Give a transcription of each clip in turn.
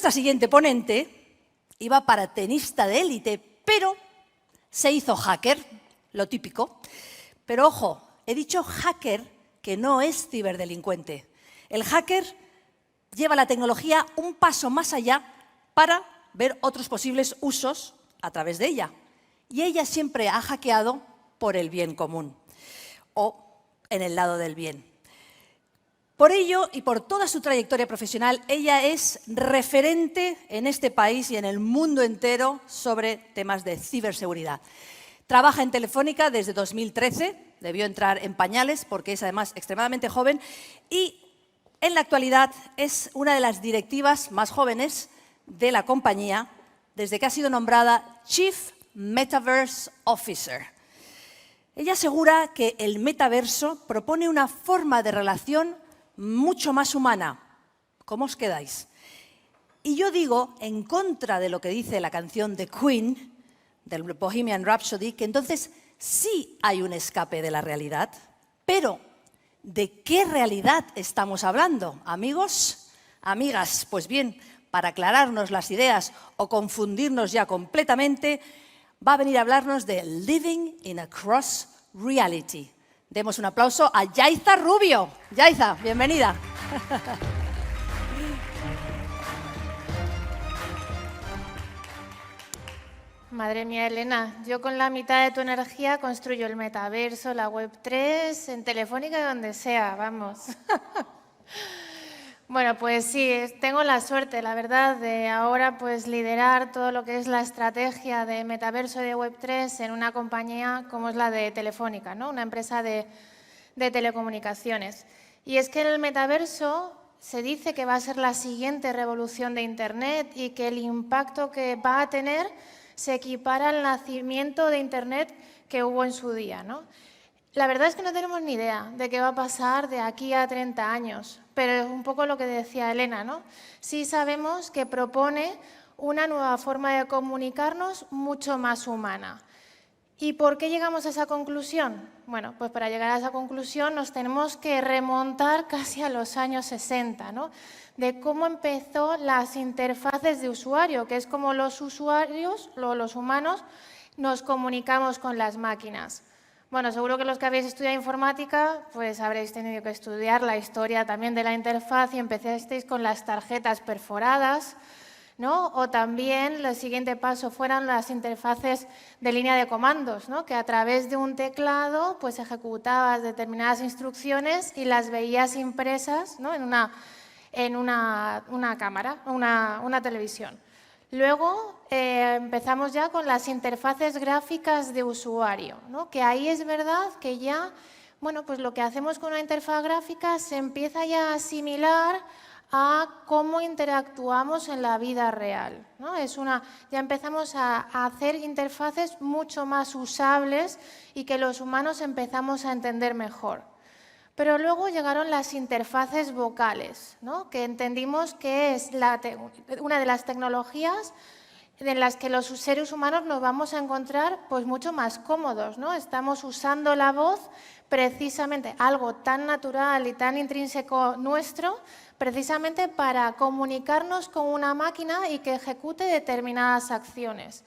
Nuestra siguiente ponente iba para tenista de élite, pero se hizo hacker, lo típico. Pero ojo, he dicho hacker, que no es ciberdelincuente. El hacker lleva la tecnología un paso más allá para ver otros posibles usos a través de ella. Y ella siempre ha hackeado por el bien común o en el lado del bien. Por ello y por toda su trayectoria profesional, ella es referente en este país y en el mundo entero sobre temas de ciberseguridad. Trabaja en Telefónica desde 2013, debió entrar en pañales porque es además extremadamente joven y en la actualidad es una de las directivas más jóvenes de la compañía desde que ha sido nombrada Chief Metaverse Officer. Ella asegura que el metaverso propone una forma de relación mucho más humana. ¿Cómo os quedáis? Y yo digo, en contra de lo que dice la canción de Queen, del Bohemian Rhapsody, que entonces sí hay un escape de la realidad, pero ¿de qué realidad estamos hablando, amigos? Amigas, pues bien, para aclararnos las ideas o confundirnos ya completamente, va a venir a hablarnos de Living in a Cross Reality. Demos un aplauso a Yaiza Rubio. Yaiza, bienvenida. Madre mía, Elena, yo con la mitad de tu energía construyo el metaverso, la Web3, en Telefónica y donde sea, vamos. Bueno, pues sí, tengo la suerte, la verdad, de ahora pues liderar todo lo que es la estrategia de metaverso y de Web3 en una compañía como es la de Telefónica, ¿no? Una empresa de telecomunicaciones. Y es que en el metaverso se dice que va a ser la siguiente revolución de Internet y que el impacto que va a tener se equipara al nacimiento de Internet que hubo en su día, ¿no? La verdad es que no tenemos ni idea de qué va a pasar de aquí a 30 años, pero es un poco lo que decía Elena, ¿no? Sí sabemos que propone una nueva forma de comunicarnos mucho más humana. ¿Y por qué llegamos a esa conclusión? Bueno, pues para llegar a esa conclusión nos tenemos que remontar casi a los años 60, ¿no? De cómo empezó las interfaces de usuario, que es como los usuarios, los humanos, nos comunicamos con las máquinas. Bueno, seguro que los que habéis estudiado informática, pues habréis tenido que estudiar la historia también de la interfaz y empezasteis con las tarjetas perforadas, ¿no? O también el siguiente paso fueran las interfaces de línea de comandos, ¿no? Que a través de un teclado pues ejecutabas determinadas instrucciones y las veías impresas, ¿no? en una cámara, una televisión. Luego empezamos ya con las interfaces gráficas de usuario, ¿no? Que ahí es verdad que ya, bueno, pues lo que hacemos con una interfaz gráfica se empieza ya a asimilar a cómo interactuamos en la vida real, ¿no? Ya empezamos a hacer interfaces mucho más usables y que los humanos empezamos a entender mejor. Pero luego llegaron las interfaces vocales, ¿no? Que entendimos que es una de las tecnologías en las que los seres humanos nos vamos a encontrar pues, mucho más cómodos, ¿no? Estamos usando la voz precisamente, algo tan natural y tan intrínseco nuestro, precisamente para comunicarnos con una máquina y que ejecute determinadas acciones.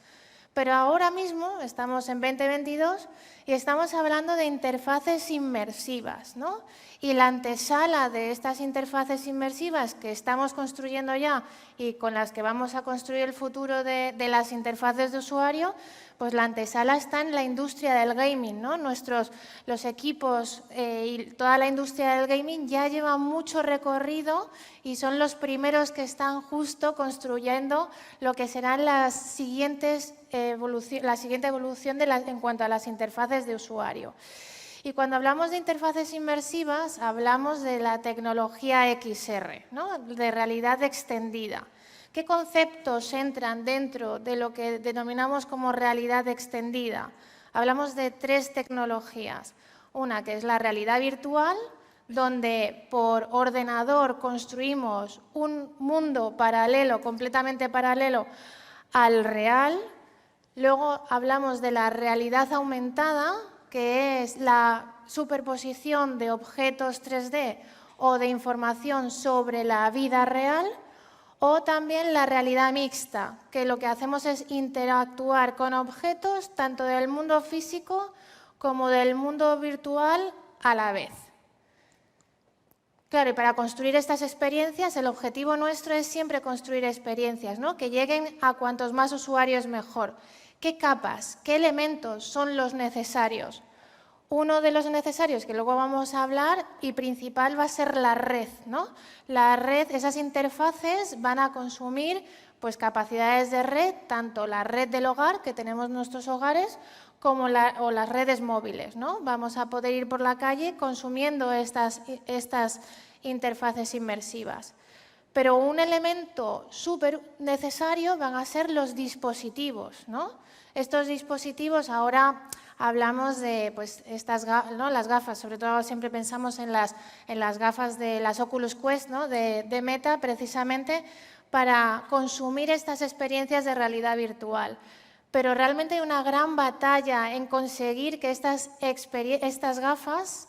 Pero ahora mismo estamos en 2022 y estamos hablando de interfaces inmersivas, ¿no? Y la antesala de estas interfaces inmersivas que estamos construyendo ya y con las que vamos a construir el futuro de las interfaces de usuario, pues la antesala está en la industria del gaming, ¿no? Los equipos y toda la industria del gaming ya llevan mucho recorrido y son los primeros que están justo construyendo lo que serán la siguiente evolución en cuanto a las interfaces de usuario. Y cuando hablamos de interfaces inmersivas, hablamos de la tecnología XR, ¿no? De realidad extendida. ¿Qué conceptos entran dentro de lo que denominamos como realidad extendida? Hablamos de 3 tecnologías. Una que es la realidad virtual, donde por ordenador construimos un mundo paralelo, completamente paralelo al real. Luego hablamos de la realidad aumentada, que es la superposición de objetos 3D o de información sobre la vida real. O también la realidad mixta, que lo que hacemos es interactuar con objetos tanto del mundo físico como del mundo virtual a la vez. Claro, y para construir estas experiencias, el objetivo nuestro es siempre construir experiencias, ¿no? Que lleguen a cuantos más usuarios mejor. ¿Qué capas, qué elementos son los necesarios? Uno de los necesarios que luego vamos a hablar y principal va a ser la red, ¿no? La red, esas interfaces van a consumir pues, capacidades de red, tanto la red del hogar que tenemos en nuestros hogares como las redes móviles, ¿no? Vamos a poder ir por la calle consumiendo estas interfaces inmersivas. Pero un elemento súper necesario van a ser los dispositivos, ¿no? Estos dispositivos ahora hablamos de pues, las gafas, sobre todo siempre pensamos en las gafas de las Oculus Quest, ¿no? de Meta, precisamente para consumir estas experiencias de realidad virtual. Pero realmente hay una gran batalla en conseguir que estas gafas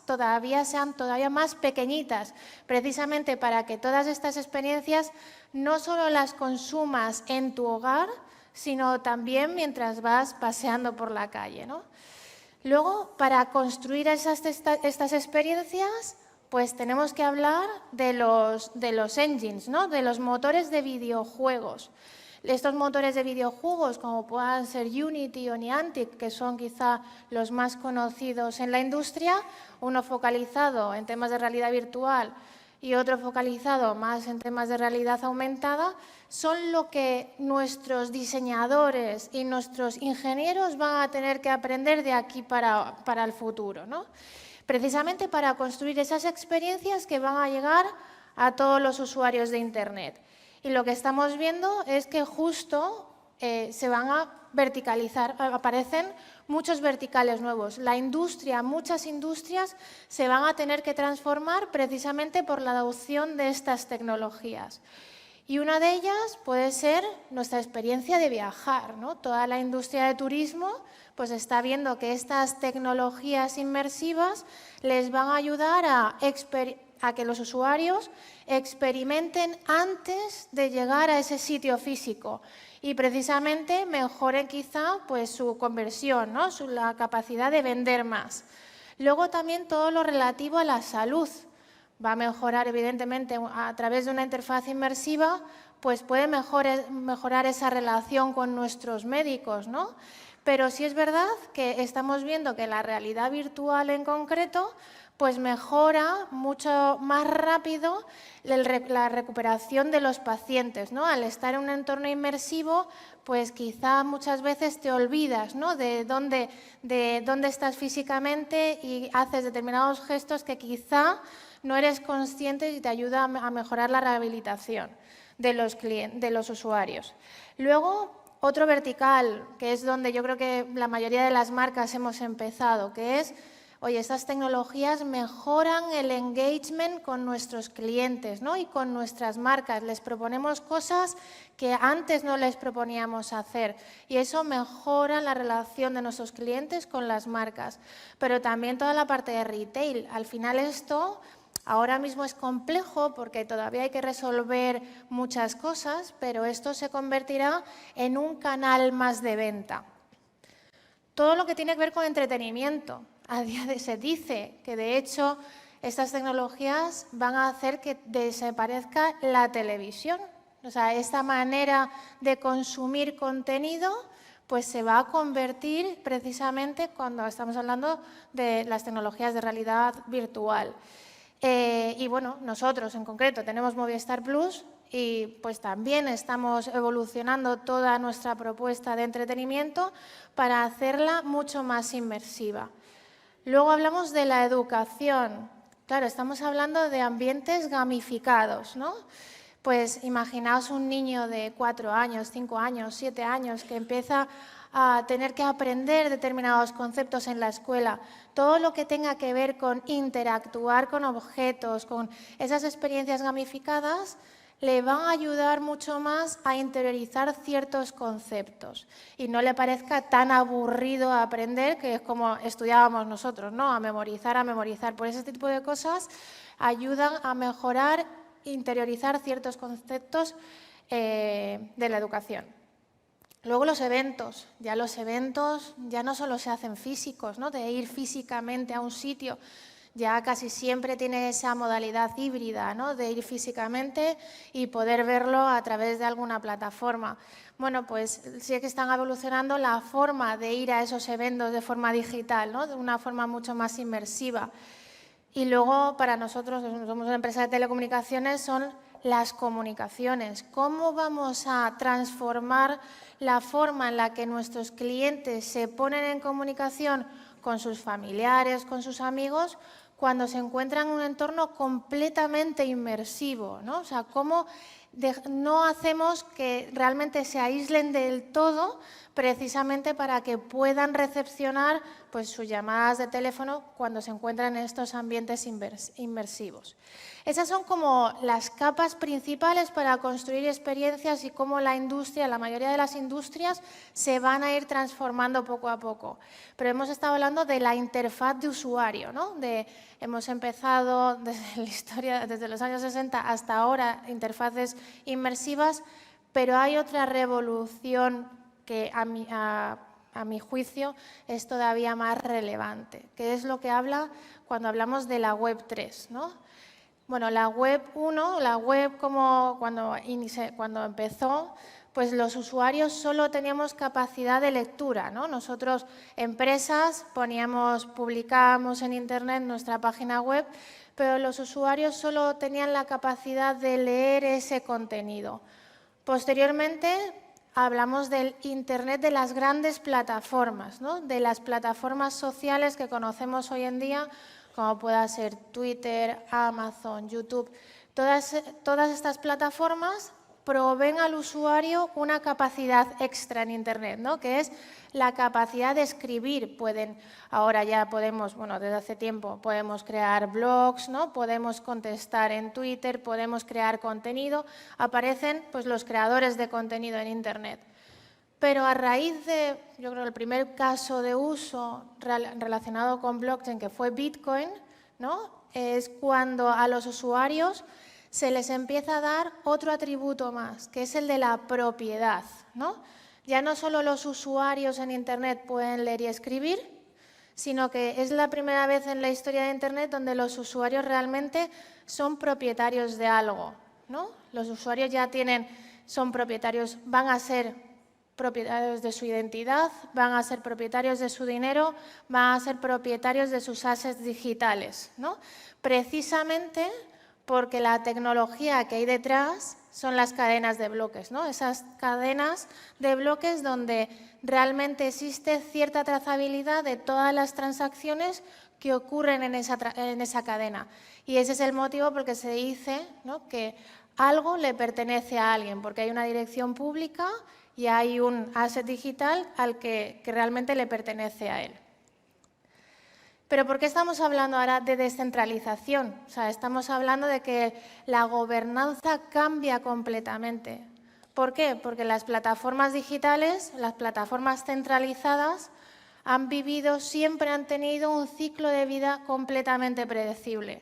sean todavía más pequeñitas, precisamente para que todas estas experiencias no solo las consumas en tu hogar, sino también mientras vas paseando por la calle, ¿no? Luego, para construir estas experiencias, pues tenemos que hablar de los engines, ¿no? De los motores de videojuegos. Estos motores de videojuegos, como puedan ser Unity o Niantic, que son quizá los más conocidos en la industria, uno focalizado en temas de realidad virtual y otro focalizado más en temas de realidad aumentada, son lo que nuestros diseñadores y nuestros ingenieros van a tener que aprender de aquí para el futuro, ¿no? Precisamente para construir esas experiencias que van a llegar a todos los usuarios de Internet. Y lo que estamos viendo es que justo se van a verticalizar, aparecen muchos verticales nuevos. Muchas industrias se van a tener que transformar precisamente por la adopción de estas tecnologías. Y una de ellas puede ser nuestra experiencia de viajar, ¿no? Toda la industria de turismo pues está viendo que estas tecnologías inmersivas les van a ayudar a que los usuarios experimenten antes de llegar a ese sitio físico y precisamente mejoren quizá pues, su conversión, ¿no? La capacidad de vender más. Luego también todo lo relativo a la salud. Va a mejorar, evidentemente, a través de una interfaz inmersiva, pues puede mejorar esa relación con nuestros médicos, ¿no? Pero sí es verdad que estamos viendo que la realidad virtual en concreto pues mejora mucho más rápido la recuperación de los pacientes, ¿no? Al estar en un entorno inmersivo, pues quizá muchas veces te olvidas, ¿no? de dónde estás físicamente y haces determinados gestos que quizá no eres consciente y te ayuda a mejorar la rehabilitación de los usuarios. Luego, otro vertical, que es donde yo creo que la mayoría de las marcas hemos empezado, que es, oye, estas tecnologías mejoran el engagement con nuestros clientes, ¿no? Y con nuestras marcas. Les proponemos cosas que antes no les proponíamos hacer y eso mejora la relación de nuestros clientes con las marcas. Pero también toda la parte de retail. Al final esto ahora mismo es complejo porque todavía hay que resolver muchas cosas, pero esto se convertirá en un canal más de venta. Todo lo que tiene que ver con entretenimiento. A día de hoy se dice que, de hecho, estas tecnologías van a hacer que desaparezca la televisión. O sea, esta manera de consumir contenido pues se va a convertir precisamente cuando estamos hablando de las tecnologías de realidad virtual. Y bueno, nosotros en concreto tenemos Movistar Plus y pues también estamos evolucionando toda nuestra propuesta de entretenimiento para hacerla mucho más inmersiva. Luego hablamos de la educación. Claro, estamos hablando de ambientes gamificados, ¿no? Pues imaginaos un niño de 4 años, 5 años, 7 años que empieza a tener que aprender determinados conceptos en la escuela. Todo lo que tenga que ver con interactuar con objetos, con esas experiencias gamificadas, le van a ayudar mucho más a interiorizar ciertos conceptos y no le parezca tan aburrido aprender, que es como estudiábamos nosotros, ¿no? A memorizar. Por ese tipo de cosas ayudan a mejorar, interiorizar ciertos conceptos de la educación. Luego los eventos ya no solo se hacen físicos, ¿no? De ir físicamente a un sitio, ya casi siempre tiene esa modalidad híbrida, ¿no? De ir físicamente y poder verlo a través de alguna plataforma. Bueno, pues sí que están evolucionando la forma de ir a esos eventos de forma digital, ¿no? De una forma mucho más inmersiva. Y luego, para nosotros, somos una empresa de telecomunicaciones, son las comunicaciones. ¿Cómo vamos a transformar la forma en la que nuestros clientes se ponen en comunicación con sus familiares, con sus amigos, cuando se encuentran en un entorno completamente inmersivo, ¿no? O sea, cómo no hacemos que realmente se aíslen del todo precisamente para que puedan recepcionar pues, sus llamadas de teléfono cuando se encuentran en estos ambientes inmersivos. Esas son como las capas principales para construir experiencias y cómo la industria, la mayoría de las industrias, se van a ir transformando poco a poco. Pero hemos estado hablando de la interfaz de usuario, ¿no? Hemos empezado desde la historia, desde los años 60 hasta ahora, interfaces inmersivas, pero hay otra revolución que a mi juicio es todavía más relevante, que es lo que habla cuando hablamos de la Web 3, ¿no? Bueno, la Web 1, la web como cuando empezó, pues los usuarios solo teníamos capacidad de lectura, ¿no? Nosotros, empresas, publicábamos en Internet nuestra página web, pero los usuarios solo tenían la capacidad de leer ese contenido. Posteriormente, hablamos del Internet de las grandes plataformas, ¿no? De las plataformas sociales que conocemos hoy en día, como pueda ser Twitter, Amazon, YouTube. Todas estas plataformas proveen al usuario una capacidad extra en Internet, ¿no? Que es la capacidad de escribir. Ahora ya podemos, bueno, desde hace tiempo, podemos crear blogs, ¿no? Podemos contestar en Twitter, podemos crear contenido. Aparecen pues, los creadores de contenido en Internet. Pero a raíz de, yo creo, el primer caso de uso relacionado con blockchain, que fue Bitcoin, ¿no? Es cuando a los usuarios se les empieza a dar otro atributo más, que es el de la propiedad, ¿no? Ya no solo los usuarios en Internet pueden leer y escribir, sino que es la primera vez en la historia de Internet donde los usuarios realmente son propietarios de algo, ¿no? Los usuarios ya son propietarios, van a ser propietarios de su identidad, van a ser propietarios de su dinero, van a ser propietarios de sus assets digitales, ¿no? Precisamente porque la tecnología que hay detrás son las cadenas de bloques, ¿no? Esas cadenas de bloques donde realmente existe cierta trazabilidad de todas las transacciones que ocurren en esa cadena. Y ese es el motivo por el que se dice, ¿no? Que algo le pertenece a alguien, porque hay una dirección pública y hay un asset digital al que realmente le pertenece a él. Pero ¿por qué estamos hablando ahora de descentralización? O sea, estamos hablando de que la gobernanza cambia completamente. ¿Por qué? Porque las plataformas digitales, las plataformas centralizadas, siempre han tenido un ciclo de vida completamente predecible.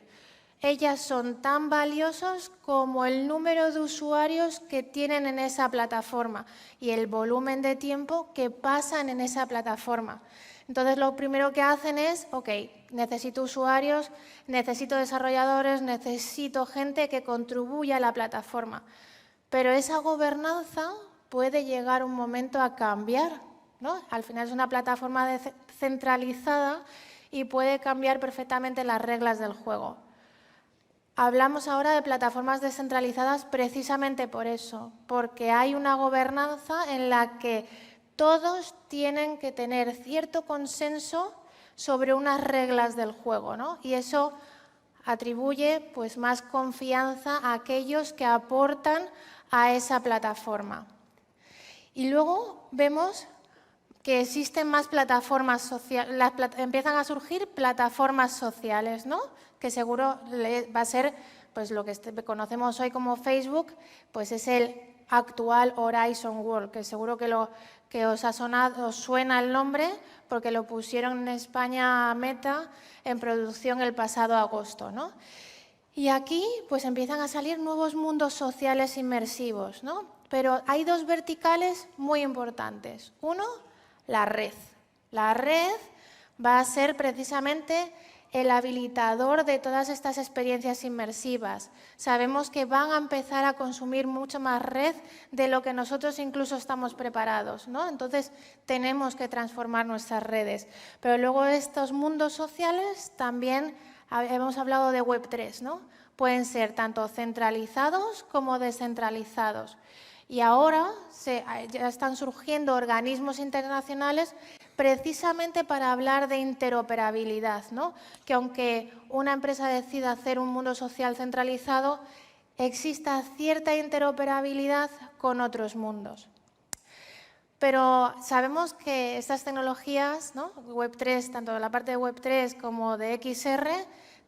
Ellas son tan valiosos como el número de usuarios que tienen en esa plataforma y el volumen de tiempo que pasan en esa plataforma. Entonces, lo primero que hacen es, ok, necesito usuarios, necesito desarrolladores, necesito gente que contribuya a la plataforma. Pero esa gobernanza puede llegar un momento a cambiar, ¿no? Al final es una plataforma centralizada y puede cambiar perfectamente las reglas del juego. Hablamos ahora de plataformas descentralizadas precisamente por eso, porque hay una gobernanza en la que todos tienen que tener cierto consenso sobre unas reglas del juego, ¿no? Y eso atribuye pues, más confianza a aquellos que aportan a esa plataforma. Y luego vemos que existen más plataformas sociales, empiezan a surgir plataformas sociales, ¿no? Que seguro va a ser pues, lo que conocemos hoy como Facebook, pues es el actual Horizon World, que seguro que os suena el nombre porque lo pusieron en España Meta en producción el pasado agosto, ¿no? Y aquí pues empiezan a salir nuevos mundos sociales inmersivos, ¿no? Pero hay dos verticales muy importantes. Uno, la red. La red va a ser precisamente el habilitador de todas estas experiencias inmersivas. Sabemos que van a empezar a consumir mucho más red de lo que nosotros incluso estamos preparados, ¿no? Entonces, tenemos que transformar nuestras redes. Pero luego estos mundos sociales también, hemos hablado de Web3, ¿no? Pueden ser tanto centralizados como descentralizados. Y ahora ya están surgiendo organismos internacionales precisamente para hablar de interoperabilidad, ¿no? Que aunque una empresa decida hacer un mundo social centralizado, exista cierta interoperabilidad con otros mundos. Pero sabemos que estas tecnologías, ¿no? Web3, tanto la parte de Web3 como de XR,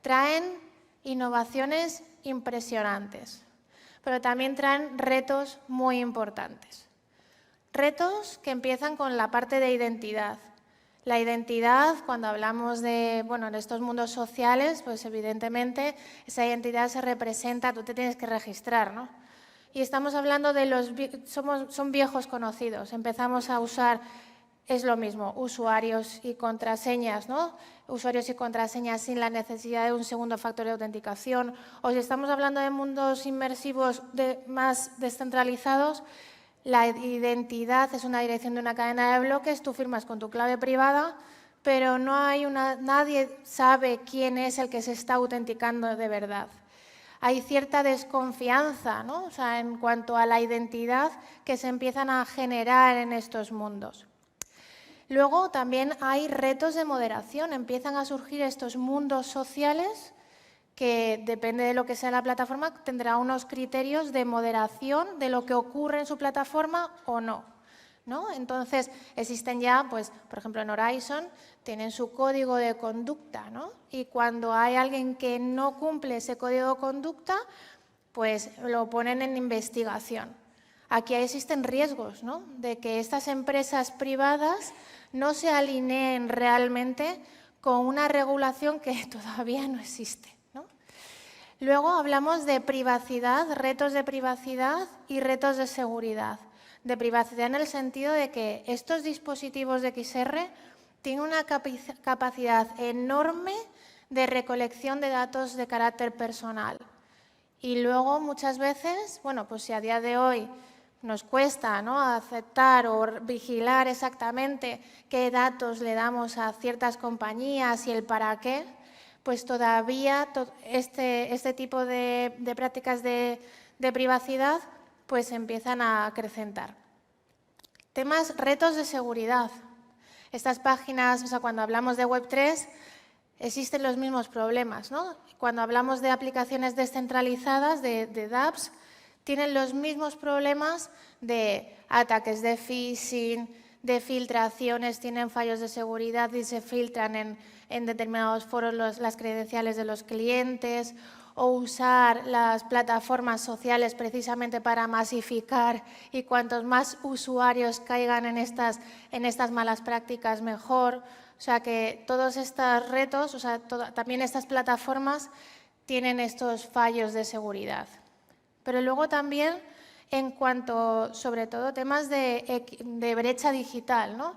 traen innovaciones impresionantes, pero también traen retos muy importantes. Retos que empiezan con la parte de identidad. La identidad, cuando hablamos de, en estos mundos sociales, pues evidentemente esa identidad se representa, tú te tienes que registrar, ¿no? Y estamos hablando de son viejos conocidos, empezamos a usar, es lo mismo, usuarios y contraseñas, ¿no? Usuarios y contraseñas sin la necesidad de un segundo factor de autenticación. O si estamos hablando de mundos inmersivos más descentralizados, la identidad es una dirección de una cadena de bloques, tú firmas con tu clave privada, pero nadie sabe quién es el que se está autenticando de verdad. Hay cierta desconfianza, ¿no? O sea, en cuanto a la identidad que se empiezan a generar en estos mundos. Luego también hay retos de moderación, empiezan a surgir estos mundos sociales que, depende de lo que sea la plataforma, tendrá unos criterios de moderación de lo que ocurre en su plataforma o no, ¿no? Entonces, existen ya, pues, por ejemplo, en Horizon, tienen su código de conducta, ¿no? Y cuando hay alguien que no cumple ese código de conducta, pues lo ponen en investigación. Aquí existen riesgos, ¿no? De que estas empresas privadas no se alineen realmente con una regulación que todavía no existe, ¿no? Luego hablamos de privacidad, retos de privacidad y retos de seguridad. De privacidad en el sentido de que estos dispositivos de XR tienen una capacidad enorme de recolección de datos de carácter personal. Y luego muchas veces, pues si a día de hoy nos cuesta, ¿no?, aceptar o vigilar exactamente qué datos le damos a ciertas compañías y el para qué, pues todavía este tipo de prácticas de privacidad pues empiezan a acrecentar. Retos de seguridad. Estas páginas, cuando hablamos de Web3, existen los mismos problemas, ¿no? Cuando hablamos de aplicaciones descentralizadas, de dApps, tienen los mismos problemas de ataques de phishing, de filtraciones, tienen fallos de seguridad y se filtran en determinados foros las credenciales de los clientes, o usar las plataformas sociales precisamente para masificar, y cuantos más usuarios caigan en estas malas prácticas, mejor. O sea que todos estos retos, también estas plataformas tienen estos fallos de seguridad. Pero luego también, en cuanto, sobre todo, temas de brecha digital, ¿no?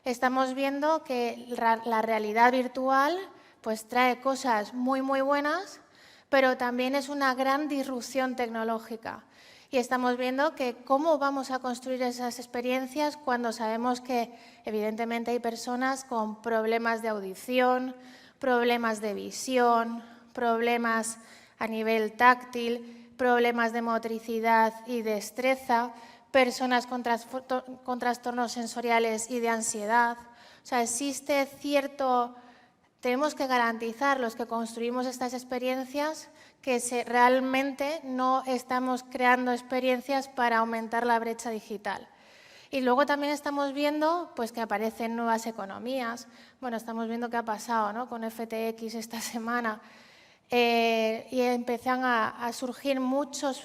Estamos viendo que la realidad virtual pues trae cosas muy, muy buenas, pero también es una gran disrupción tecnológica. Y estamos viendo que cómo vamos a construir esas experiencias cuando sabemos que, evidentemente, hay personas con problemas de audición, problemas de visión, problemas a nivel táctil, problemas de motricidad y destreza, personas con trastornos sensoriales y de ansiedad. O sea, existe tenemos que garantizar, los que construimos estas experiencias, que realmente no estamos creando experiencias para aumentar la brecha digital. Y luego también estamos viendo pues, que aparecen nuevas economías. Estamos viendo qué ha pasado, ¿no?, con FTX esta semana. Y empiezan a surgir muchos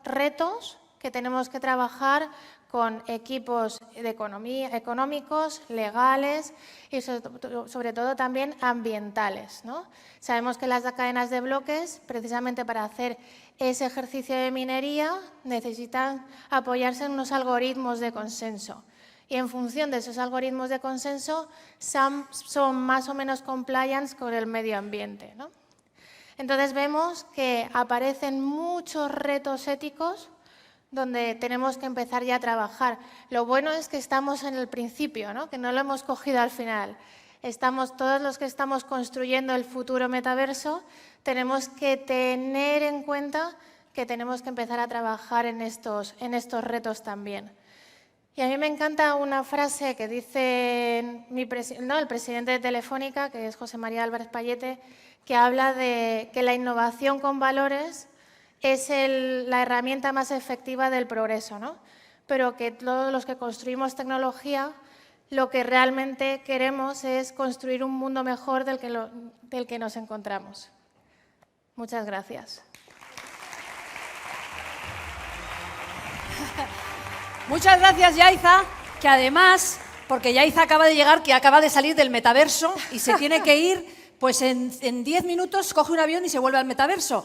retos que tenemos que trabajar con equipos de económicos, legales y sobre todo también ambientales, ¿no? Sabemos que las cadenas de bloques, precisamente para hacer ese ejercicio de minería, necesitan apoyarse en unos algoritmos de consenso. Y en función de esos algoritmos de consenso son más o menos compliance con el medio ambiente, ¿no? Entonces vemos que aparecen muchos retos éticos donde tenemos que empezar ya a trabajar. Lo bueno es que estamos en el principio, ¿no? Que no lo hemos cogido al final. Todos los que estamos construyendo el futuro metaverso, tenemos que tener en cuenta que tenemos que empezar a trabajar en estos retos también. Y a mí me encanta una frase que dice el presidente de Telefónica, que es José María Álvarez Pallete, que habla de que la innovación con valores es la herramienta más efectiva del progreso, ¿no? Pero que todos los que construimos tecnología, lo que realmente queremos es construir un mundo mejor del que nos encontramos. Muchas gracias. Muchas gracias, Yaiza, que además, porque Yaiza acaba de llegar, que acaba de salir del metaverso y se tiene que ir, pues en 10 minutos coge un avión y se vuelve al metaverso.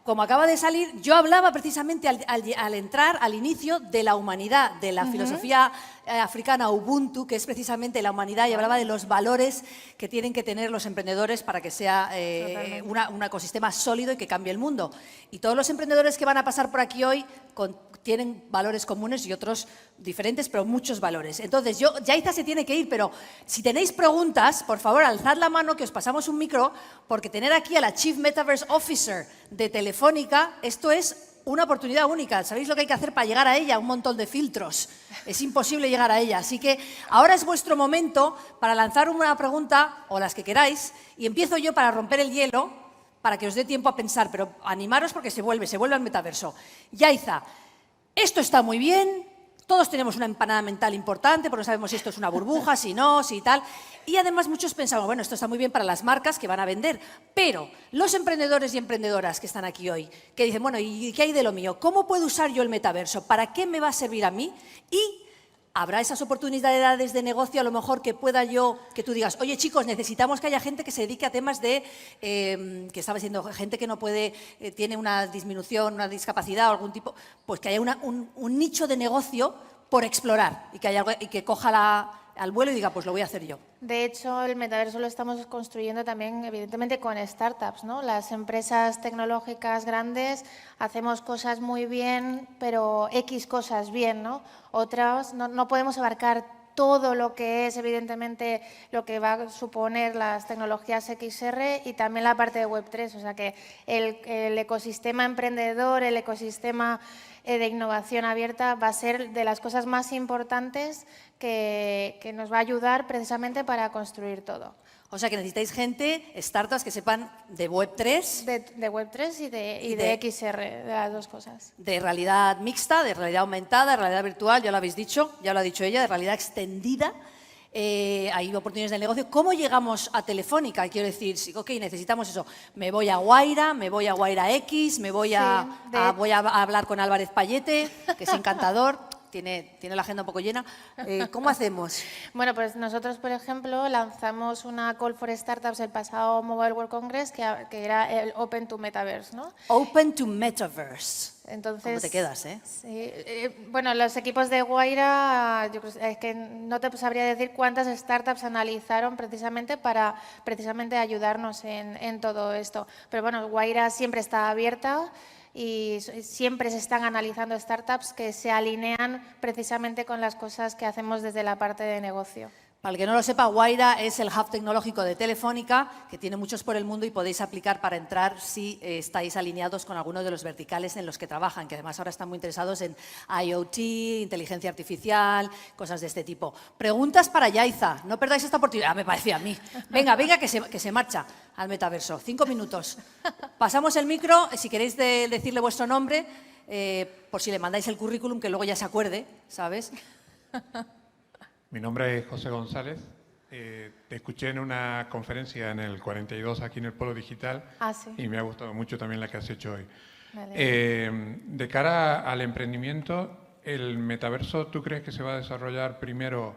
Como acaba de salir, yo hablaba precisamente al entrar, al inicio, de la humanidad, de la filosofía africana Ubuntu, que es precisamente la humanidad, y hablaba de los valores que tienen que tener los emprendedores para que sea un ecosistema sólido y que cambie el mundo. Y todos los emprendedores que van a pasar por aquí hoy tienen valores comunes y otros diferentes, pero muchos valores. Entonces, Yaiza se tiene que ir, pero si tenéis preguntas, por favor, alzad la mano que os pasamos un micro, porque tener aquí a la Chief Metaverse Officer de Telefónica, esto es una oportunidad única. ¿Sabéis lo que hay que hacer para llegar a ella? Un montón de filtros. Es imposible llegar a ella. Así que ahora es vuestro momento para lanzar una pregunta, o las que queráis, y empiezo yo para romper el hielo, para que os dé tiempo a pensar, pero animaros porque se vuelve al metaverso. Yaiza, esto está muy bien, todos tenemos una empanada mental importante, porque no sabemos si esto es una burbuja, si no, si tal. Y además muchos pensamos, bueno, esto está muy bien para las marcas que van a vender, pero los emprendedores y emprendedoras que están aquí hoy, que dicen, bueno, ¿y qué hay de lo mío? ¿Cómo puedo usar yo el metaverso? ¿Para qué me va a servir a mí? Y habrá esas oportunidades de negocio, a lo mejor que tú digas, oye chicos, necesitamos que haya gente que se dedique a temas de, que estaba diciendo, gente que no puede, tiene una disminución, una discapacidad o algún tipo, pues que haya un nicho de negocio por explorar y que coja al vuelo y diga, pues lo voy a hacer yo. De hecho, el metaverso lo estamos construyendo también, evidentemente, con startups, ¿no? Las empresas tecnológicas grandes hacemos cosas muy bien, pero X cosas bien, ¿no? Otras no podemos abarcar todo lo que es, evidentemente, lo que va a suponer las tecnologías XR y también la parte de Web3. O sea que el ecosistema emprendedor, el ecosistema de innovación abierta va a ser de las cosas más importantes que nos va a ayudar precisamente para construir todo. O sea que necesitáis gente, startups que sepan de Web3. De Web3 y de XR, de las dos cosas. De realidad mixta, de realidad aumentada, de realidad virtual, ya lo habéis dicho, ya lo ha dicho ella, de realidad extendida. Hay oportunidades de negocio. ¿Cómo llegamos a Telefónica? Quiero decir, sí, ok, necesitamos eso. Me voy a Guaira, me voy a Guaira X, voy a hablar con Álvarez Pallete, que es encantador. Tiene la agenda un poco llena. ¿Cómo hacemos? Bueno, pues nosotros, por ejemplo, lanzamos una Call for Startups el pasado Mobile World Congress, que era el Open to Metaverse, ¿no? Open to Metaverse. Entonces, ¿cómo te quedas, Sí, bueno, los equipos de Guaira, yo creo, es que no te sabría decir cuántas startups analizaron precisamente para ayudarnos en todo esto. Pero bueno, Guaira siempre está abierta y siempre se están analizando startups que se alinean precisamente con las cosas que hacemos desde la parte de negocio. Para el que no lo sepa, Guaira es el hub tecnológico de Telefónica, que tiene muchos por el mundo y podéis aplicar para entrar si estáis alineados con alguno de los verticales en los que trabajan, que además ahora están muy interesados en IoT, inteligencia artificial, cosas de este tipo. Preguntas para Yaiza, no perdáis esta oportunidad. Me parecía a mí. Venga, que se marcha al metaverso. 5 minutos. Pasamos el micro, si queréis decirle vuestro nombre, por si le mandáis el currículum, que luego ya se acuerde, ¿sabes? Mi nombre es José González. Te escuché en una conferencia en el 42 aquí en el Polo Digital y me ha gustado mucho también la que has hecho hoy. Vale. De cara al emprendimiento, ¿El metaverso tú crees que se va a desarrollar primero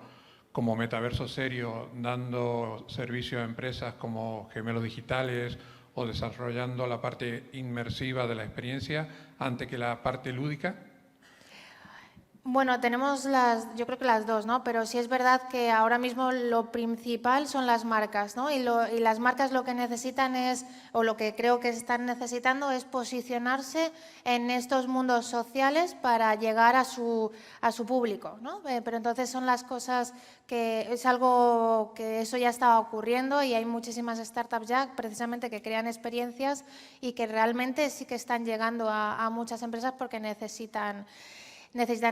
como metaverso serio, dando servicio a empresas como gemelos digitales o desarrollando la parte inmersiva de la experiencia antes que la parte lúdica? Bueno, tenemos yo creo que las dos, ¿no? Pero sí es verdad que ahora mismo lo principal son las marcas, ¿no? Y las marcas lo que necesitan es, o lo que creo que están necesitando es posicionarse en estos mundos sociales para llegar a su público, ¿no? Pero entonces son las cosas que es algo que eso ya estaba ocurriendo y hay muchísimas startups ya precisamente que crean experiencias y que realmente sí que están llegando a muchas empresas porque necesitan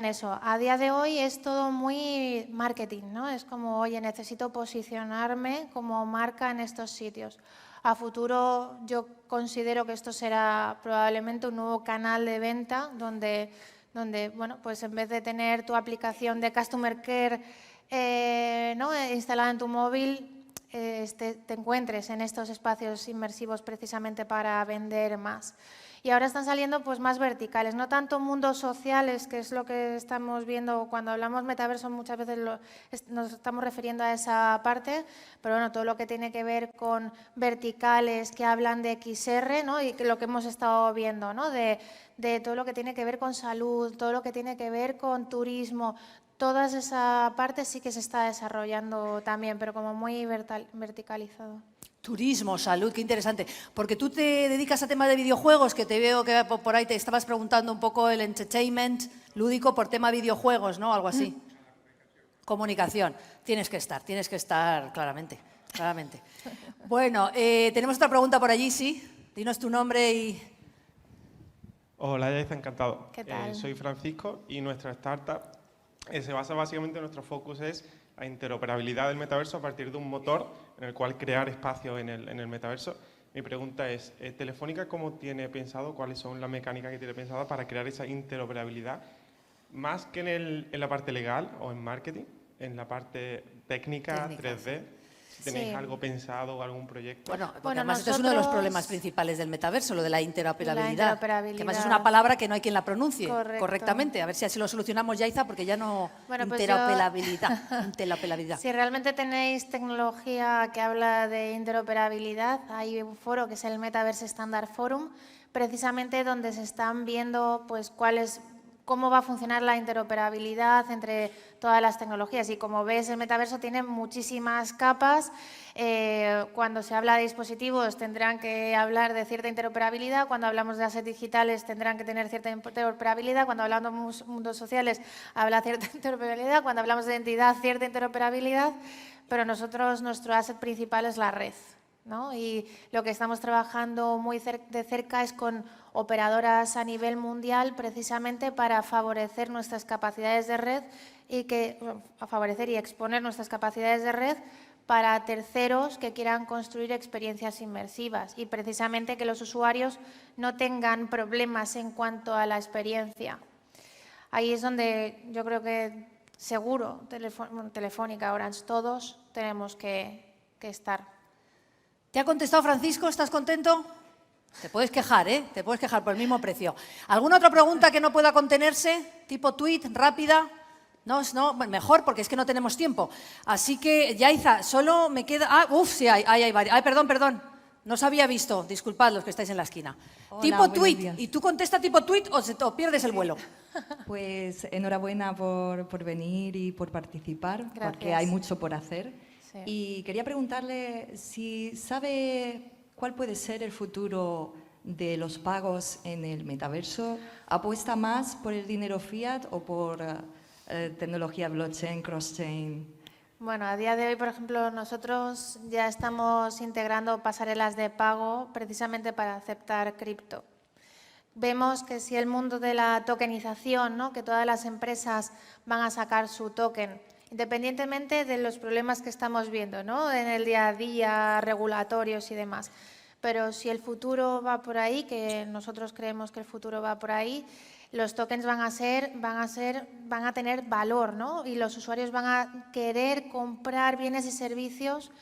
eso. A día de hoy es todo muy marketing, ¿no? Es como, oye, necesito posicionarme como marca en estos sitios. A futuro yo considero que esto será probablemente un nuevo canal de venta donde bueno, pues en vez de tener tu aplicación de Customer Care ¿no? instalada en tu móvil, te encuentres en estos espacios inmersivos precisamente para vender más. Y ahora están saliendo pues más verticales, no tanto mundos sociales, que es lo que estamos viendo cuando hablamos metaverso, muchas veces nos estamos refiriendo a esa parte, pero bueno, todo lo que tiene que ver con verticales que hablan de XR, ¿no? Y lo que hemos estado viendo, ¿no? De todo lo que tiene que ver con salud, todo lo que tiene que ver con turismo, toda esa parte sí que se está desarrollando también, pero como muy verticalizado. Turismo, salud, qué interesante. Porque tú te dedicas a temas de videojuegos, que te veo que por ahí te estabas preguntando un poco el entertainment lúdico por tema videojuegos, ¿no? Algo así. Comunicación. Tienes que estar claramente, claramente. Bueno, tenemos otra pregunta por allí, sí. Dinos tu nombre y... Hola, Yaiza, encantado. ¿Qué tal? Soy Francisco y nuestra startup se basa básicamente, nuestro focus es la interoperabilidad del metaverso a partir de un motor en el cual crear espacio en el metaverso. Mi pregunta es, ¿Telefónica cómo tiene pensado, cuáles son las mecánicas que tiene pensado para crear esa interoperabilidad? Más que en la parte legal o en marketing, en la parte técnica. 3D. ¿Tenéis algo pensado o algún proyecto? Bueno, además esto es uno de los problemas principales del metaverso, lo de la interoperabilidad. Que además es una palabra que no hay quien la pronuncie correctamente. A ver si así lo solucionamos, Yaiza, porque ya no... Bueno, pues interoperabilidad. Si realmente tenéis tecnología que habla de interoperabilidad, hay un foro que es el Metaverse Standard Forum, precisamente donde se están viendo pues cómo va a funcionar la interoperabilidad entre todas las tecnologías. Y como ves, el metaverso tiene muchísimas capas. Cuando se habla de dispositivos tendrán que hablar de cierta interoperabilidad. Cuando hablamos de assets digitales tendrán que tener cierta interoperabilidad. Cuando hablamos de mundos sociales habla cierta interoperabilidad. Cuando hablamos de identidad, cierta interoperabilidad. Pero nuestro asset principal es la red, ¿no? Y lo que estamos trabajando muy de cerca es con operadoras a nivel mundial precisamente para favorecer nuestras capacidades de red favorecer y exponer nuestras capacidades de red para terceros que quieran construir experiencias inmersivas y precisamente que los usuarios no tengan problemas en cuanto a la experiencia. Ahí es donde yo creo que seguro Telefónica, Orange, todos tenemos que estar. ¿Te ha contestado Francisco? ¿Estás contento? Te puedes quejar, ¿eh? Te puedes quejar por el mismo precio. ¿Alguna otra pregunta que no pueda contenerse? Tipo tweet, rápida. No, mejor, porque es que no tenemos tiempo. Así que, Yaiza, solo me queda... sí, hay varias. Perdón. No os había visto. Disculpad los que estáis en la esquina. Hola, tipo tweet. días. ¿Y tú contestas tipo tweet o pierdes el vuelo? Pues enhorabuena por venir y por participar, Gracias. porque hay mucho por hacer. Sí. Y quería preguntarle si sabe cuál puede ser el futuro de los pagos en el metaverso. ¿Apuesta más por el dinero fiat o por tecnología blockchain, cross-chain? Bueno, a día de hoy, por ejemplo, nosotros ya estamos integrando pasarelas de pago precisamente para aceptar cripto. Vemos que si el mundo de la tokenización, ¿no? Que todas las empresas van a sacar su token, independientemente de los problemas que estamos viendo, ¿no? En el día a día, regulatorios y demás. Pero si el futuro va por ahí, que nosotros creemos que el futuro va por ahí, los tokens van a tener valor, ¿no? Y los usuarios van a querer comprar bienes y servicios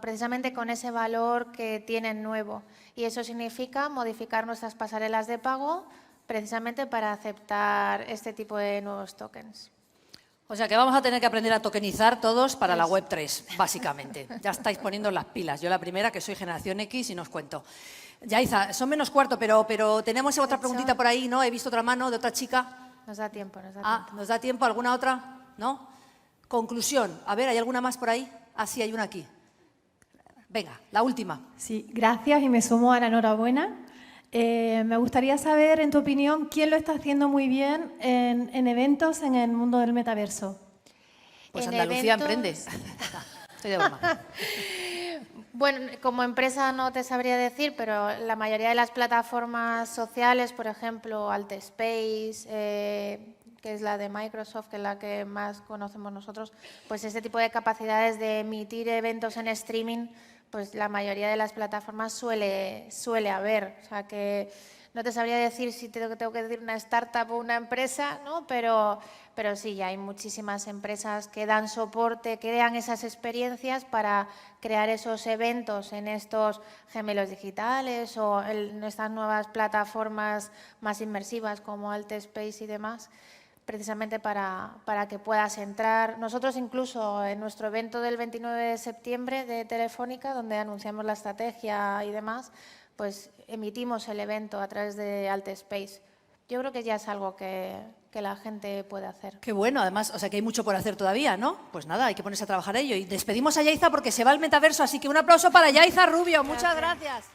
precisamente con ese valor que tienen nuevo. Y eso significa modificar nuestras pasarelas de pago precisamente para aceptar este tipo de nuevos tokens. O sea que vamos a tener que aprender a tokenizar todos para la Web3, básicamente. Ya estáis poniendo las pilas. Yo la primera, que soy generación X, y no os cuento. Yaiza, son menos cuarto, pero tenemos otra preguntita por ahí, ¿no? He visto otra mano de otra chica. Nos da tiempo, nos da tiempo. ¿Nos da tiempo? ¿Alguna otra? ¿No? Conclusión. A ver, ¿hay alguna más por ahí? Ah, sí, hay una aquí. Venga, la última. Sí, gracias y me sumo a la enhorabuena. Me gustaría saber, en tu opinión, quién lo está haciendo muy bien en eventos en el mundo del metaverso. Pues En Andalucía eventos- emprende. Estoy de broma. Bueno, como empresa no te sabría decir, pero la mayoría de las plataformas sociales, por ejemplo, Altspace, que es la de Microsoft, que es la que más conocemos nosotros, pues ese tipo de capacidades de emitir eventos en streaming, pues la mayoría de las plataformas suele haber. O sea que no te sabría decir si tengo que decir una startup o una empresa, ¿no? Pero sí, ya hay muchísimas empresas que dan soporte, que crean esas experiencias para crear esos eventos en estos gemelos digitales o en estas nuevas plataformas más inmersivas como Altspace y demás, precisamente para que puedas entrar. Nosotros incluso en nuestro evento del 29 de septiembre de Telefónica, donde anunciamos la estrategia y demás, pues emitimos el evento a través de Altspace. Yo creo que ya es algo que la gente puede hacer. Qué bueno, además, o sea que hay mucho por hacer todavía, ¿no? Pues nada, hay que ponerse a trabajar ello. Y despedimos a Yaiza porque se va al metaverso, así que un aplauso para Yaiza Rubio. Muchas gracias.